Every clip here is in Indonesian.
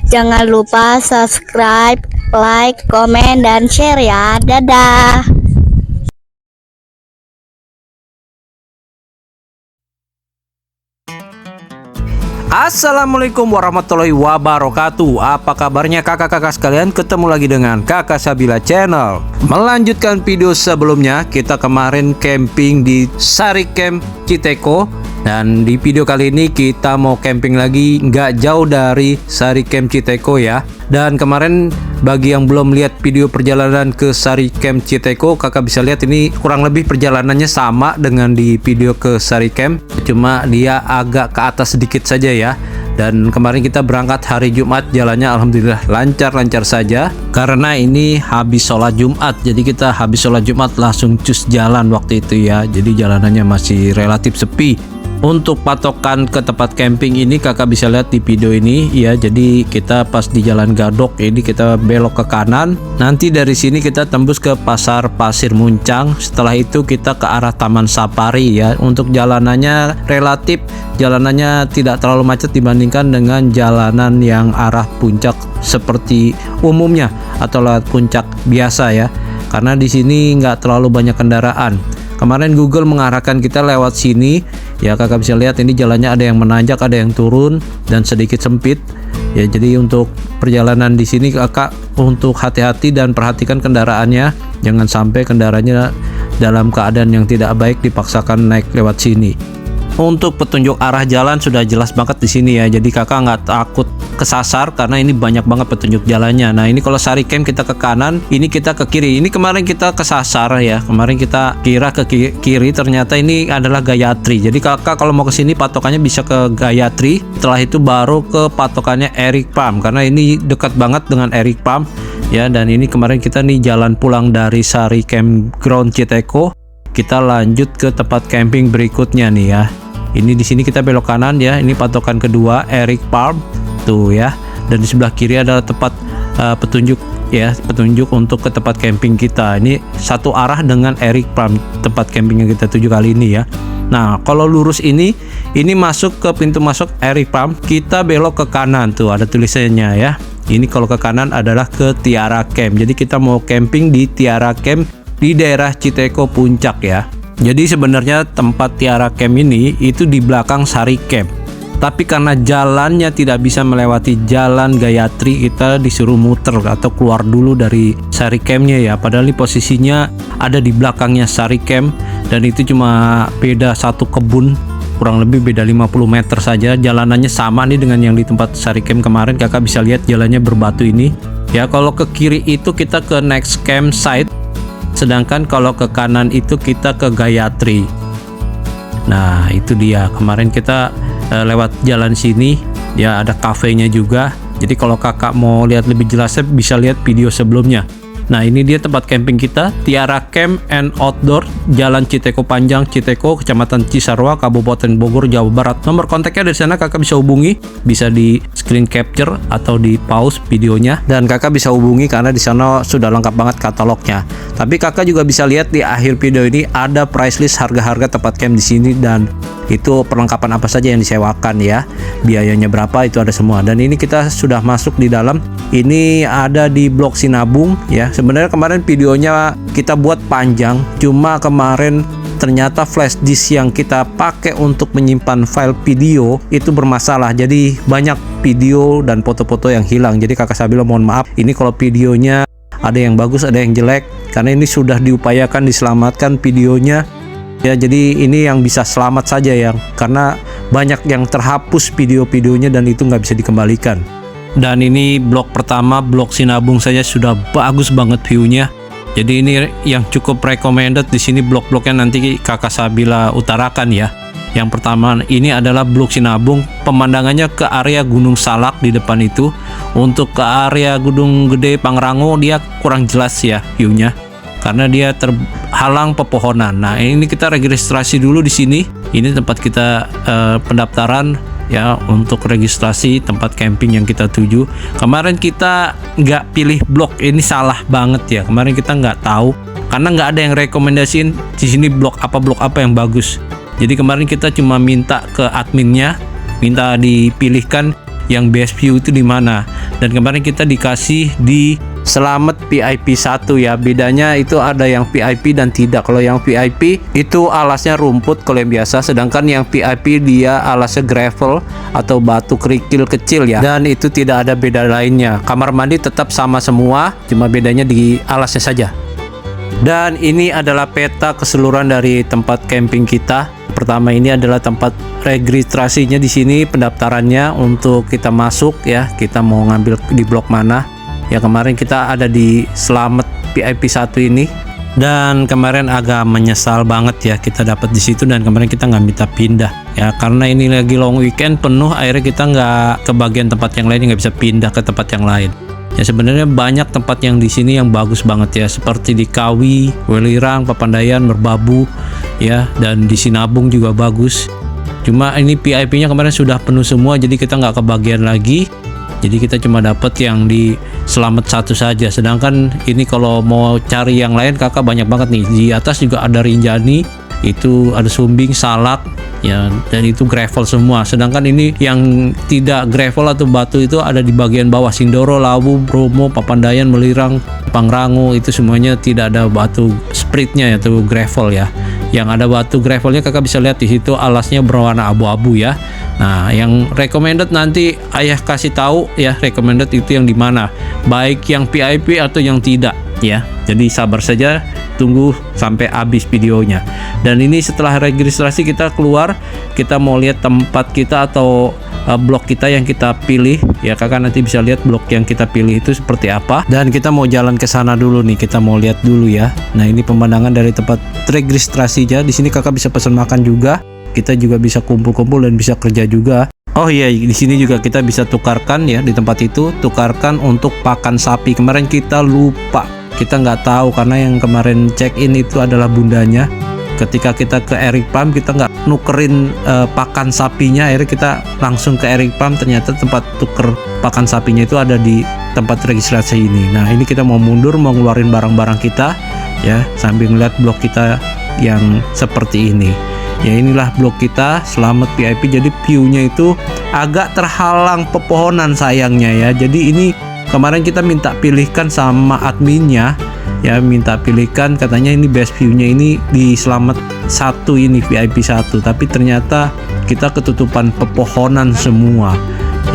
Jangan lupa subscribe, like, komen, dan share ya. Dadah. Assalamualaikum warahmatullahi wabarakatuh. Apa kabarnya kakak-kakak sekalian? Ketemu lagi dengan Kakak Sabila Channel. Melanjutkan video sebelumnya, kita kemarin camping di Sari Camp Citeko. Dan di video kali ini kita mau camping lagi nggak jauh dari Sari Camp Citeko ya. Dan kemarin bagi yang belum lihat video perjalanan ke Sari Camp Citeko, kakak bisa lihat ini kurang lebih perjalanannya sama dengan di video ke Sari Camp, cuma dia agak ke atas sedikit saja ya. Dan kemarin kita berangkat hari Jumat, jalannya alhamdulillah lancar-lancar saja karena ini habis sholat Jumat. Jadi kita habis sholat Jumat langsung cus jalan waktu itu ya. Jadi jalanannya masih relatif sepi. Untuk patokan ke tempat camping ini kakak bisa lihat di video ini ya. Jadi kita pas di Jalan Gadok ini kita belok ke kanan. Nanti dari sini kita tembus ke Pasar Pasir Muncang. Setelah itu kita ke arah Taman Safari ya. Untuk jalanannya relatif jalanannya tidak terlalu macet dibandingkan dengan jalanan yang arah puncak seperti umumnya atau lewat puncak biasa ya. Karena di sini nggak terlalu banyak kendaraan. Kemarin Google mengarahkan kita lewat sini ya, kakak bisa lihat ini jalannya ada yang menanjak, ada yang turun dan sedikit sempit ya. Jadi untuk perjalanan di sini kakak untuk hati-hati dan perhatikan kendaraannya, jangan sampai kendaraannya dalam keadaan yang tidak baik dipaksakan naik lewat sini. Untuk petunjuk arah jalan sudah jelas banget di sini ya. Jadi kakak nggak takut kesasar karena ini banyak banget petunjuk jalannya. Nah ini kalau Sari Camp kita ke kanan, ini kita ke kiri. Ini kemarin kita kesasar ya. Kemarin kita kira ke kiri, ternyata ini adalah Gayatri. Jadi kakak kalau mau ke sini patokannya bisa ke Gayatri. Setelah itu baru ke patokannya Eric Palm karena ini dekat banget dengan Eric Palm ya. Dan ini kemarin kita nih jalan pulang dari Sari Campground Citeko. Kita lanjut ke tempat camping berikutnya nih ya. Ini di sini kita belok kanan ya. Ini patokan kedua Eric Palm tuh ya. Dan di sebelah kiri adalah tempat petunjuk ya, petunjuk untuk ke tempat camping kita. Ini satu arah dengan Eric Palm tempat camping yang kita tuju kali ini ya. Nah, kalau lurus ini masuk ke pintu masuk Eric Palm, kita belok ke kanan tuh ada tulisannya ya. Ini kalau ke kanan adalah ke Tiara Camp. Jadi kita mau camping di Tiara Camp di daerah Citeko Puncak ya. Jadi sebenarnya tempat Tiara Camp ini itu di belakang Sari Camp. Tapi karena jalannya tidak bisa melewati jalan Gayatri, kita disuruh muter atau keluar dulu dari Sari Campnya ya. Padahal ini posisinya ada di belakangnya Sari Camp dan itu cuma beda satu kebun, kurang lebih beda 50 meter saja. Jalanannya sama nih dengan yang di tempat Sari Camp kemarin. Kakak bisa lihat jalannya berbatu ini. Ya kalau ke kiri itu kita ke next campsite. Sedangkan kalau ke kanan itu kita ke Gayatri. Nah itu dia, kemarin kita lewat jalan sini ya, ada kafenya juga. Jadi kalau kakak mau lihat lebih jelasnya bisa lihat video sebelumnya. Nah ini dia tempat camping kita, Tiara Camp and Outdoor, Jalan Citeko Panjang, Citeko, Kecamatan Cisarua, Kabupaten Bogor, Jawa Barat. Nomor kontaknya dari sana kakak bisa hubungi, bisa di screen capture atau di pause videonya dan kakak bisa hubungi karena di sana sudah lengkap banget katalognya. Tapi kakak juga bisa lihat di akhir video ini ada price list harga-harga tempat camp di sini dan itu perlengkapan apa saja yang disewakan ya, biayanya berapa itu ada semua. Dan ini kita sudah masuk di dalam. Ini ada di Blok Sinabung ya. Sebenarnya kemarin videonya kita buat panjang, cuma kemarin ternyata flash disk yang kita pakai untuk menyimpan file video itu bermasalah. Jadi banyak video dan foto-foto yang hilang. Jadi kakak Sabila mohon maaf. Ini kalau videonya ada yang bagus, ada yang jelek karena ini sudah diupayakan diselamatkan videonya. Ya, jadi ini yang bisa selamat saja ya, karena banyak yang terhapus video-videonya dan itu nggak bisa dikembalikan. Dan ini blok pertama, Blok Sinabung saja sudah bagus banget view-nya. Jadi ini yang cukup recommended di sini blok-bloknya nanti kakak Sabila utarakan ya. Yang pertama ini adalah Blok Sinabung, pemandangannya ke area Gunung Salak di depan itu. Untuk ke area Gunung Gede Pangrango dia kurang jelas ya view-nya, karena dia terhalang pepohonan. Nah ini kita registrasi dulu di sini. Ini tempat kita pendaftaran ya untuk registrasi tempat camping yang kita tuju. Kemarin kita nggak pilih blok, ini salah banget ya. Kemarin kita nggak tahu karena nggak ada yang rekomendasiin di sini blok apa yang bagus. Jadi kemarin kita cuma minta ke adminnya, minta dipilihkan yang best view itu di mana. Dan kemarin kita dikasih di Selamat VIP 1 ya. Bedanya itu ada yang VIP dan tidak. Kalau yang VIP itu alasnya rumput kalau yang biasa, sedangkan yang VIP dia alasnya gravel atau batu kerikil kecil ya. Dan itu tidak ada beda lainnya. Kamar mandi tetap sama semua, cuma bedanya di alasnya saja. Dan ini adalah peta keseluruhan dari tempat camping kita. Pertama ini adalah tempat registrasinya di sini, pendaftarannya untuk kita masuk ya. Kita mau ngambil di blok mana? Ya kemarin kita ada di Selamat VIP 1 ini. Dan kemarin agak menyesal banget ya kita dapat di situ, dan kemarin kita nggak minta pindah ya karena ini lagi long weekend penuh, akhirnya kita nggak ke bagian tempat yang lain, nggak bisa pindah ke tempat yang lain. Ya sebenarnya banyak tempat yang di sini yang bagus banget ya, seperti di Kawi, Welirang, Papandayan, Merbabu ya, dan di Sinabung juga bagus. Cuma ini VIP-nya kemarin sudah penuh semua, jadi kita nggak kebagian lagi. Jadi kita cuma dapat yang di Selamat 1 saja. Sedangkan ini kalau mau cari yang lain kakak banyak banget nih. Di atas juga ada Rinjani, itu ada Sumbing, Salak ya, dan itu gravel semua. Sedangkan ini yang tidak gravel atau batu itu ada di bagian bawah, Sindoro, Lawu, Bromo, Papandayan, Melirang, Pangrango, itu semuanya tidak ada batu spritnya yaitu gravel ya. Yang ada batu gravelnya kakak bisa lihat di situ, alasnya berwarna abu-abu ya. Nah, yang recommended nanti ayah kasih tahu ya, recommended itu yang di mana, baik yang VIP atau yang tidak ya. Jadi sabar saja, tunggu sampai habis videonya. Dan ini setelah registrasi kita keluar, kita mau lihat tempat kita atau blok kita yang kita pilih ya. Kakak nanti bisa lihat blok yang kita pilih itu seperti apa. Dan kita mau jalan ke sana dulu nih, kita mau lihat dulu ya. Nah, ini pemandangan dari tempat registrasinya. Di sini kakak bisa pesan makan juga. Kita juga bisa kumpul-kumpul dan bisa kerja juga. Oh iya, di sini juga kita bisa tukarkan ya, di tempat itu tukarkan untuk pakan sapi. Kemarin kita lupa, kita nggak tahu karena yang kemarin check in itu adalah bundanya. Ketika kita ke Eric Palm kita nggak nukerin pakan sapinya, akhirnya kita langsung ke Eric Palm. Ternyata tempat tuker pakan sapinya itu ada di tempat registrasi ini. Nah, ini kita mau mundur, mau ngeluarin barang-barang kita ya, sambil ngeliat blok kita yang seperti ini. Ya, inilah blok kita Selamat VIP. Jadi view-nya itu agak terhalang pepohonan sayangnya ya. Jadi ini kemarin kita minta pilihkan sama adminnya ya, minta pilihkan, katanya ini best view-nya ini di Selamat 1 ini, VIP 1, tapi ternyata kita ketutupan pepohonan semua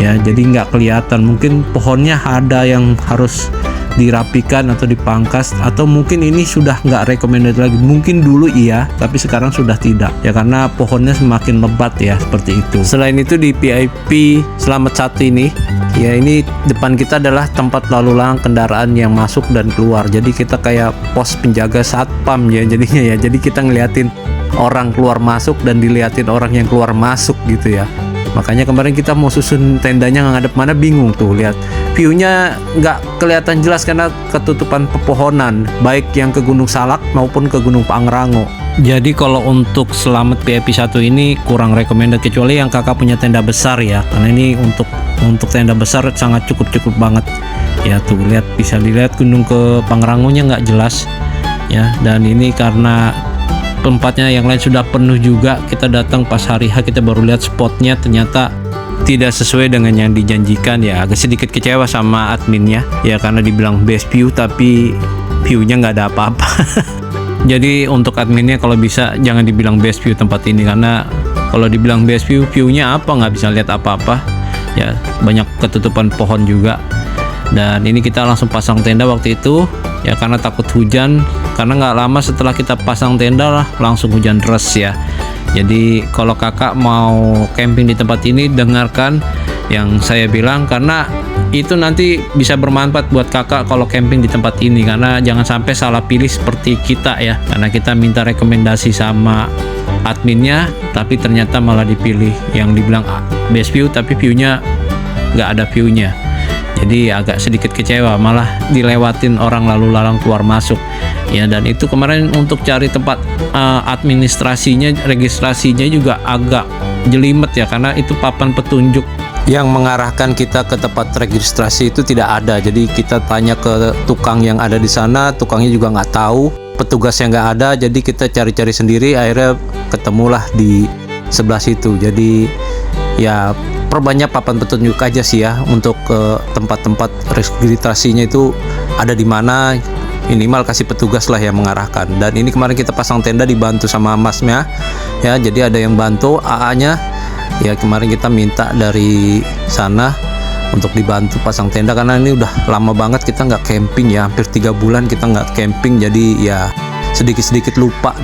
ya, jadi nggak kelihatan. Mungkin pohonnya ada yang harus dirapikan atau dipangkas, atau mungkin ini sudah nggak recommended lagi. Mungkin dulu iya, tapi sekarang sudah tidak ya, karena pohonnya semakin lebat ya, seperti itu. Selain itu di VIP Selamat 1 ini ya, ini depan kita adalah tempat lalu lalang kendaraan yang masuk dan keluar. Jadi kita kayak pos penjaga satpam ya jadinya ya. Jadi kita ngeliatin orang keluar masuk dan diliatin orang yang keluar masuk gitu ya. Makanya kemarin kita mau susun tendanya ngadep mana, bingung tuh, lihat view-nya nggak kelihatan jelas karena ketutupan pepohonan, baik yang ke Gunung Salak maupun ke Gunung Pangrango. Jadi kalau untuk Selamat VIP 1 ini kurang recommended, kecuali yang kakak punya tenda besar ya, karena ini untuk tenda besar sangat cukup banget ya. Tuh lihat, bisa dilihat Gunung ke Pangrangonya nggak jelas ya. Dan ini karena tempatnya yang lain sudah penuh juga, kita datang pas hari H, kita baru lihat spotnya, ternyata tidak sesuai dengan yang dijanjikan ya. Agak sedikit kecewa sama adminnya ya, karena dibilang best view tapi view-nya nggak ada apa-apa. Jadi untuk adminnya kalau bisa jangan dibilang best view tempat ini, karena kalau dibilang best view, view-nya apa, nggak bisa lihat apa-apa ya, banyak ketutupan pohon juga. Dan ini kita langsung pasang tenda waktu itu ya, karena takut hujan, karena nggak lama setelah kita pasang tenda lah langsung hujan deras ya. Jadi kalau kakak mau camping di tempat ini, dengarkan yang saya bilang, karena itu nanti bisa bermanfaat buat kakak kalau camping di tempat ini. Karena jangan sampai salah pilih seperti kita ya, karena kita minta rekomendasi sama adminnya tapi ternyata malah dipilih yang dibilang best view tapi view-nya nggak ada view-nya. Jadi agak sedikit kecewa, malah dilewatin orang lalu lalang keluar masuk ya. Dan itu kemarin untuk cari tempat administrasinya, registrasinya juga agak jelimet ya, karena itu papan petunjuk yang mengarahkan kita ke tempat registrasi itu tidak ada. Jadi kita tanya ke tukang yang ada di sana, tukangnya juga nggak tahu, petugasnya nggak ada, jadi kita cari-cari sendiri, akhirnya ketemulah di sebelah situ. Jadi ya perbanyak papan petunjuk aja sih ya untuk tempat-tempat registrasinya itu ada di mana, minimal kasih petugas lah yang mengarahkan. Dan ini kemarin kita pasang tenda dibantu sama masnya ya, jadi ada yang bantu AA-nya ya, kemarin kita minta dari sana untuk dibantu pasang tenda karena ini udah lama banget kita nggak camping ya, hampir 3 bulan kita nggak camping, jadi ya sedikit-sedikit lupa.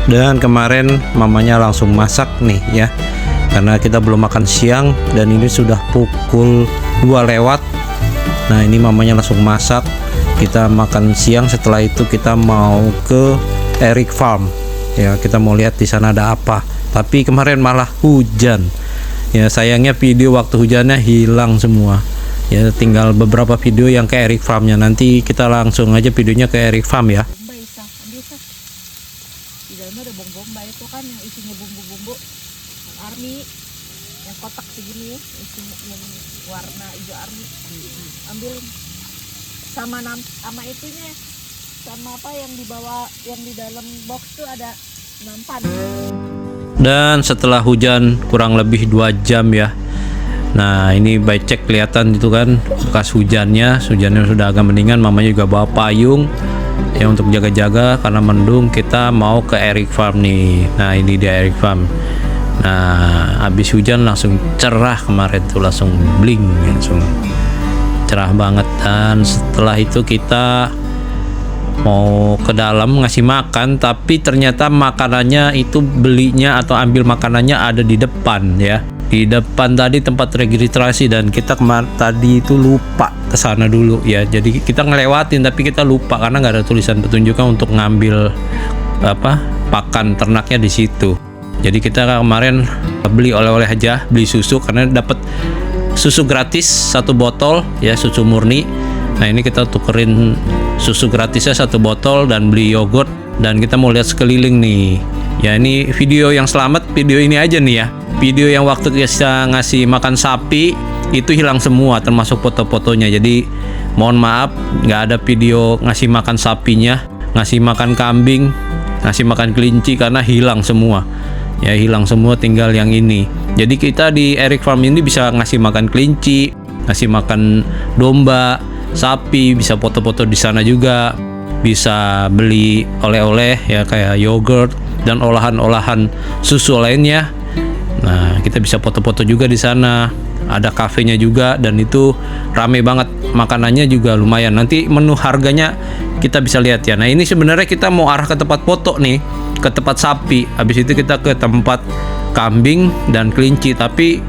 Dan kemarin mamanya langsung masak nih ya, karena kita belum makan siang dan ini sudah pukul 2 lewat. Nah ini mamanya langsung masak, kita makan siang, setelah itu kita mau ke Eric Farm ya, kita mau lihat di sana ada apa. Tapi kemarin malah hujan ya, sayangnya video waktu hujannya hilang semua ya, tinggal beberapa video yang ke Eric Farmnya. Nanti kita langsung aja videonya ke Eric Farm ya. Di dalamnya ada bombay itu kan yang isinya bumbu-bumbu army yang kotak segini ya, isinya yang warna hijau army. Ambilin sama itunya, sama apa yang dibawa, yang di dalam box tuh ada nampan. Dan setelah hujan kurang lebih 2 jam ya, nah ini by check kelihatan itu kan bekas hujannya sudah agak mendingan. Mamanya juga bawa payung ya untuk jaga-jaga karena mendung. Kita mau ke Eric Farm nih. Nah ini di Eric Farm. Nah habis hujan langsung cerah kemarin tuh, langsung bling, langsung cerah banget. Dan setelah itu kita mau ke dalam ngasih makan, tapi ternyata makanannya itu belinya atau ambil makanannya ada di depan ya, di depan tadi tempat registrasi. Dan kita tadi itu lupa ke sana dulu ya, jadi kita ngelewatin tapi kita lupa karena nggak ada tulisan petunjuknya untuk ngambil apa pakan ternaknya di situ. Jadi kita kemarin beli oleh-oleh aja, beli susu karena dapat susu gratis 1 botol ya, susu murni. Nah ini kita tukerin susu gratisnya 1 botol dan beli yogurt. Dan kita mau lihat sekeliling nih ya. Ini video yang selamat video ini aja nih ya, video yang waktu kita ngasih makan sapi itu hilang semua termasuk foto-fotonya. Jadi mohon maaf nggak ada video ngasih makan sapinya, ngasih makan kambing, ngasih makan kelinci karena hilang semua ya, hilang semua, tinggal yang ini. Jadi kita di Eric Farm ini bisa ngasih makan kelinci, ngasih makan domba, sapi, bisa foto-foto di sana juga, bisa beli oleh-oleh ya kayak yogurt dan olahan-olahan susu lainnya. Nah kita bisa foto-foto juga di sana. ada kafenya juga, dan itu rame banget, makanannya juga lumayan. Nanti menu harganya kita bisa lihat ya. Nah ini sebenarnya kita mau arah ke tempat foto nih, ke tempat sapi, habis itu kita ke tempat kambing dan kelinci, tapi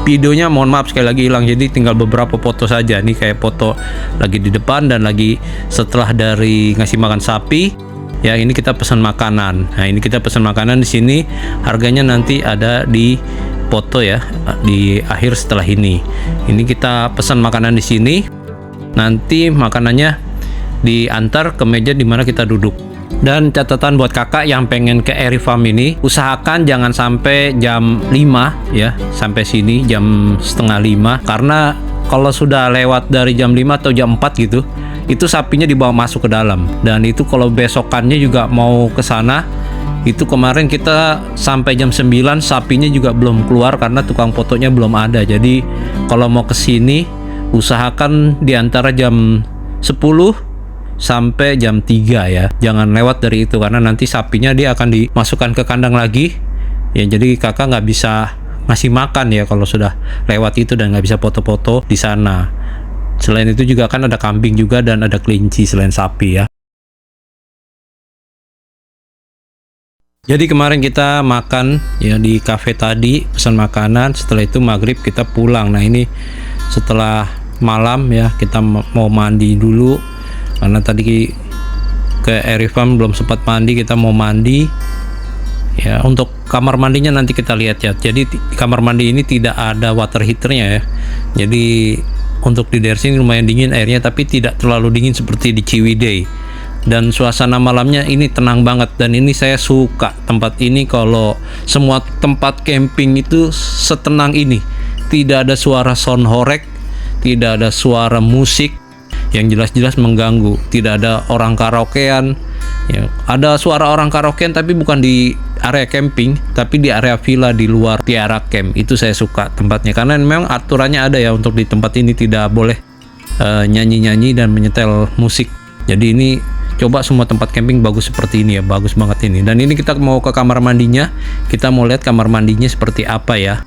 videonya mohon maaf sekali lagi hilang, jadi tinggal beberapa foto saja. Ini kayak foto lagi di depan dan lagi setelah dari ngasih makan sapi. Ya ini kita pesan makanan. Nah ini kita pesan makanan di sini, harganya nanti ada di foto ya di akhir setelah ini. Ini kita pesan makanan di sini, nanti makanannya diantar ke meja di mana kita duduk. Dan catatan buat kakak yang pengen ke Airy Farm ini, usahakan jangan sampai jam 5 ya, sampai sini jam setengah 5, karena kalau sudah lewat dari jam 5 atau jam 4 gitu, itu sapinya dibawa masuk ke dalam. Dan itu kalau besokannya juga mau ke sana, itu kemarin kita sampai jam 9 sapinya juga belum keluar karena tukang fotonya belum ada. Jadi kalau mau ke sini usahakan di antara jam 10 sampai jam 3 ya. Jangan lewat dari itu karena nanti sapinya dia akan dimasukkan ke kandang lagi. Ya jadi kakak nggak bisa ngasih makan ya kalau sudah lewat itu dan nggak bisa foto-foto di sana. Selain itu juga kan ada kambing juga dan ada kelinci selain sapi ya. Jadi kemarin kita makan ya di cafe tadi, pesan makanan, setelah itu maghrib kita pulang. Nah ini setelah malam ya, kita mau mandi dulu karena tadi ke Airy Farm belum sempat mandi, kita mau mandi ya. Untuk kamar mandinya nanti kita lihat ya. Jadi di kamar mandi ini tidak ada water heaternya ya, jadi untuk di daerah sini lumayan dingin airnya, tapi tidak terlalu dingin seperti di Ciwidey. Dan suasana malamnya ini tenang banget, dan ini saya suka tempat ini. Kalau semua tempat camping itu setenang ini, tidak ada suara sound horeg, tidak ada suara musik yang jelas-jelas mengganggu, tidak ada orang karaokean ya. Ada suara orang karaokean tapi bukan di area camping, tapi di area villa di luar Tiara Camp. Itu saya suka tempatnya karena memang aturannya ada ya, untuk di tempat ini tidak boleh nyanyi-nyanyi dan menyetel musik. Jadi ini coba semua tempat camping bagus seperti ini ya, bagus banget ini. Dan ini kita mau ke kamar mandinya, kita mau lihat kamar mandinya seperti apa ya.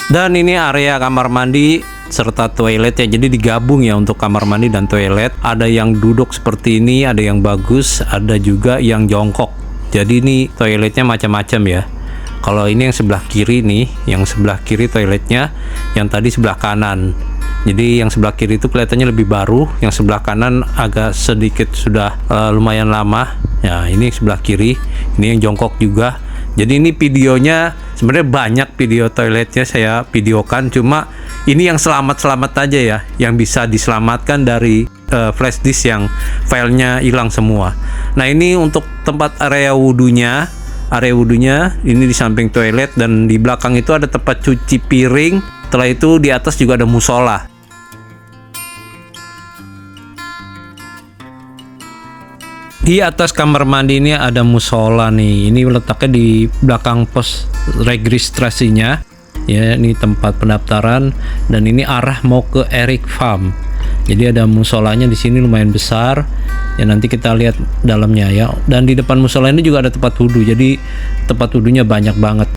Dan ini area kamar mandi serta toilet ya, jadi digabung ya untuk kamar mandi dan toilet. Ada yang duduk seperti ini, ada yang bagus, ada juga yang jongkok. Jadi ini toiletnya macam-macam ya. Kalau ini yang sebelah kiri nih, yang sebelah kiri toiletnya, yang tadi sebelah kanan. Jadi yang sebelah kiri itu kelihatannya lebih baru, yang sebelah kanan agak sedikit sudah lumayan lama. Ya ini sebelah kiri, ini yang jongkok juga. Jadi ini videonya sebenarnya banyak, video toiletnya saya videokan, cuma ini yang selamat-selamat aja ya, yang bisa diselamatkan dari flash disk yang filenya hilang semua. Nah ini untuk tempat area wudhunya. Area wudhunya ini di samping toilet, dan di belakang itu ada tempat cuci piring. Setelah itu di atas juga ada musola. Di atas kamar mandi ini ada musola nih. Ini letaknya di belakang pos registrasinya. Ya, ini tempat pendaftaran, dan ini arah mau ke Airy Farm. Jadi ada musolanya di sini lumayan besar. Ya nanti kita lihat dalamnya ya. Dan di depan musola ini juga ada tempat wudhu. Jadi tempat wudhunya banyak banget.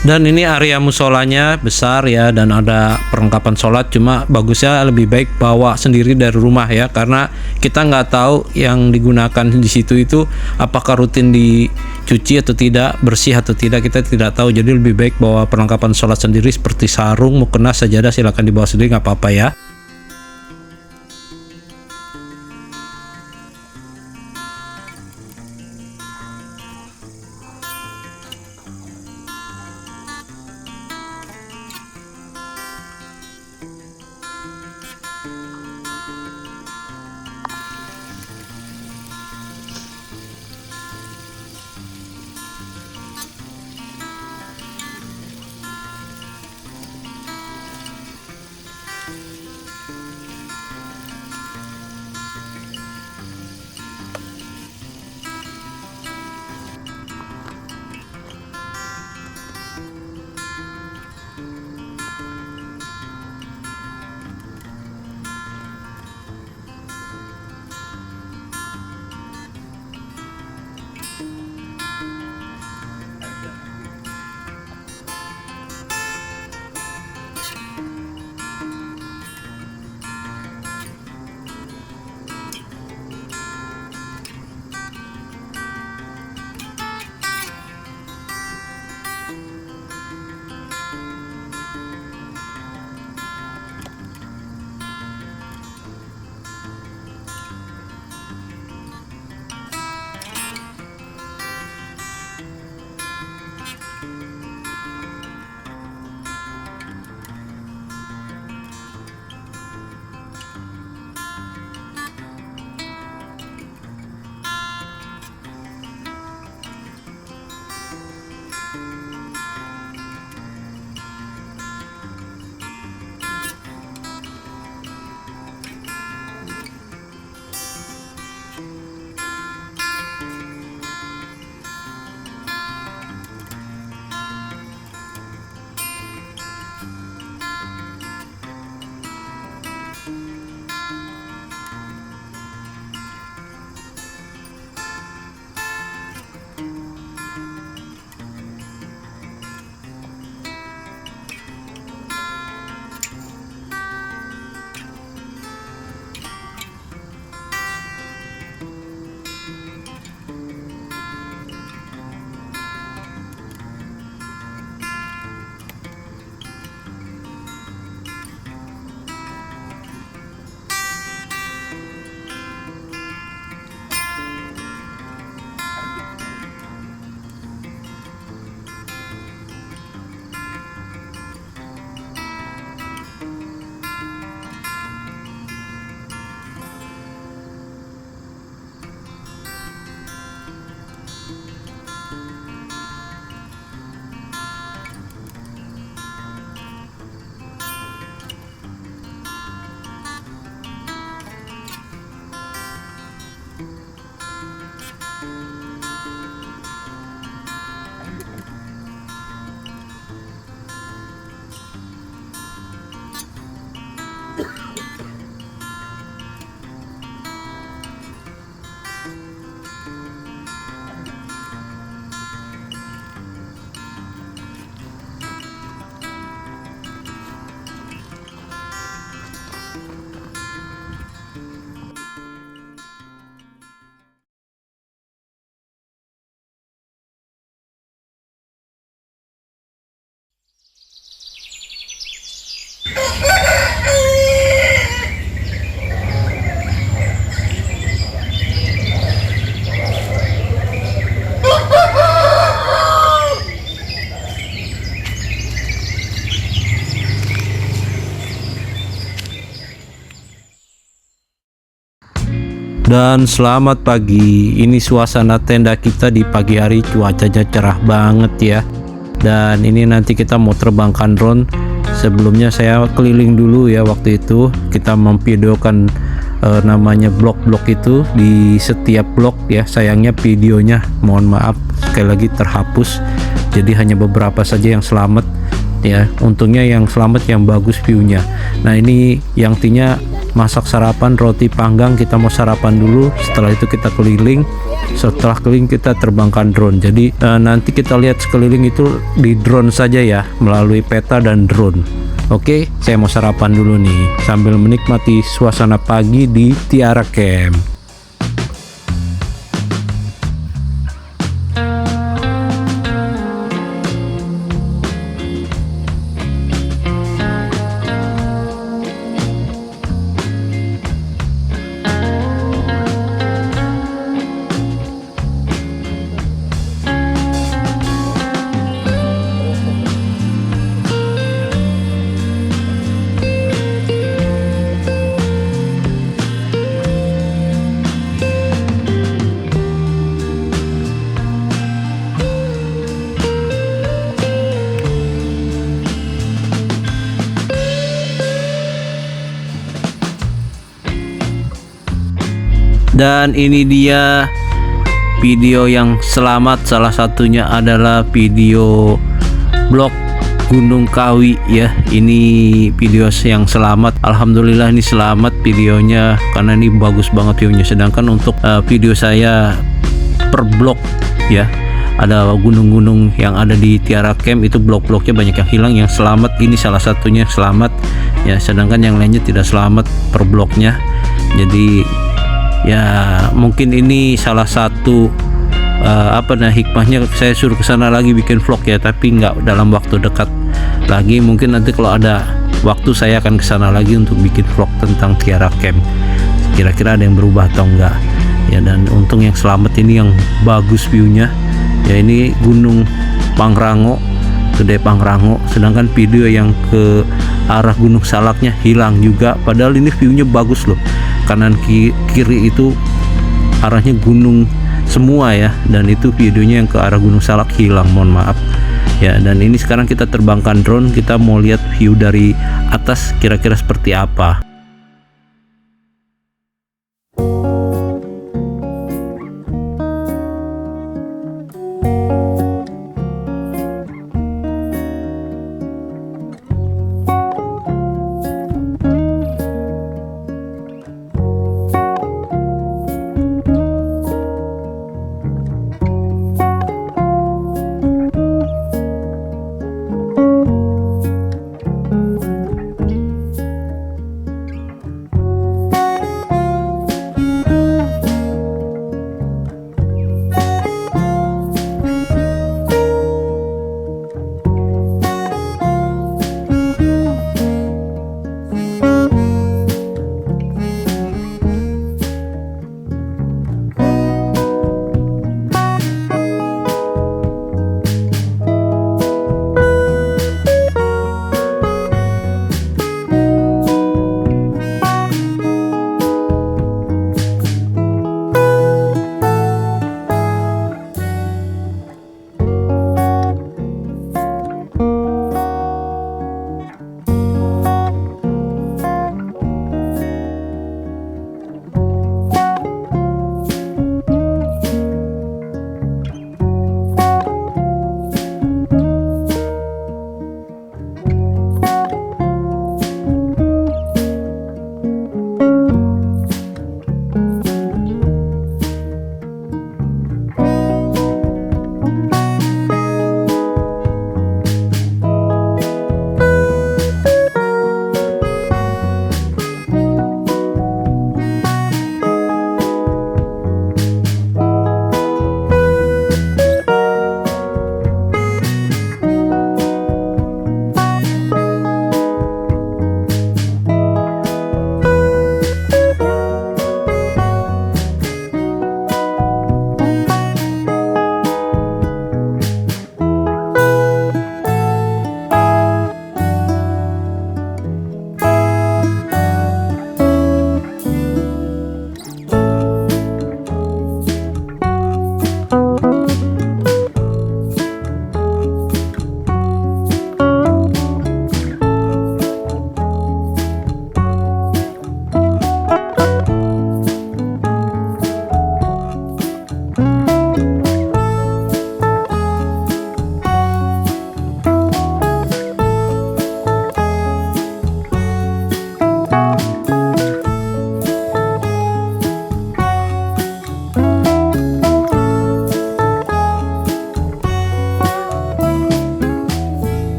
Dan ini area musolanya besar ya, dan ada perlengkapan sholat. Cuma bagusnya lebih baik bawa sendiri dari rumah ya, karena kita nggak tahu yang digunakan di situ itu apakah rutin dicuci atau tidak, bersih atau tidak, kita tidak tahu. Jadi lebih baik bawa perlengkapan sholat sendiri seperti sarung, mukena, sajadah, silakan dibawa sendiri, nggak apa-apa ya. Dan selamat pagi. Ini suasana tenda kita di pagi hari, cuacanya cerah banget ya. Dan ini nanti kita mau terbangkan drone. Sebelumnya saya keliling dulu ya, waktu itu kita memvideokan namanya blok-blok itu di setiap blok ya. Sayangnya videonya mohon maaf sekali lagi terhapus. Jadi hanya beberapa saja yang selamat ya. Untungnya yang selamat yang bagus view-nya. Nah, ini yang artinya masak sarapan roti panggang, kita mau sarapan dulu, setelah itu kita keliling, setelah keliling kita terbangkan drone. Jadi nanti kita lihat sekeliling itu di drone saja ya, melalui peta dan drone. Oke, saya mau sarapan dulu nih sambil menikmati suasana pagi di Tiara Camp. Dan ini dia video yang selamat, salah satunya adalah video blok Gunung Kawi ya. Ini video yang selamat, alhamdulillah ini selamat videonya karena ini bagus banget videonya. Sedangkan untuk video saya per blok ya, ada gunung-gunung yang ada di Tiara Camp itu blok-bloknya banyak yang hilang. Yang selamat ini salah satunya selamat ya, sedangkan yang lainnya tidak selamat per bloknya. Jadi ya mungkin ini salah satu hikmahnya saya suruh kesana lagi bikin vlog ya, tapi nggak dalam waktu dekat lagi. Mungkin nanti kalau ada waktu saya akan kesana lagi untuk bikin vlog tentang Tiara Camp, kira-kira ada yang berubah atau enggak ya. Dan untung yang selamat ini yang bagus viewnya ya, ini Gunung Pangrango, Gede Pangrango. Sedangkan video yang ke arah Gunung Salaknya hilang juga, padahal ini viewnya bagus loh, kanan kiri itu arahnya gunung semua ya, dan itu videonya yang ke arah Gunung Salak hilang, mohon maaf ya. Dan ini sekarang kita terbangkan drone, kita mau lihat view dari atas kira-kira seperti apa.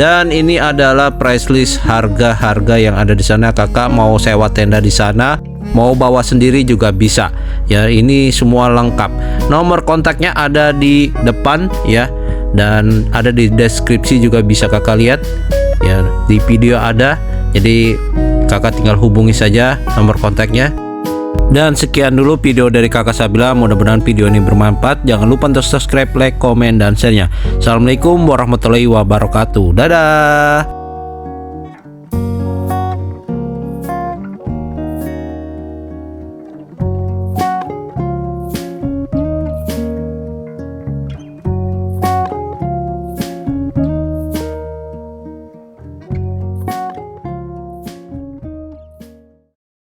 Dan ini adalah price list harga-harga yang ada di sana. Kakak mau sewa tenda di sana, mau bawa sendiri juga bisa. Ya, ini semua lengkap. Nomor kontaknya ada di depan ya, dan ada di deskripsi juga bisa kakak lihat. Ya, di video ada. Jadi kakak tinggal hubungi saja nomor kontaknya. Dan sekian dulu video dari kakak Sabila. Mudah-mudahan video ini bermanfaat. Jangan lupa untuk subscribe, like, komen, dan share-nya. Assalamualaikum warahmatullahi wabarakatuh. Dadah.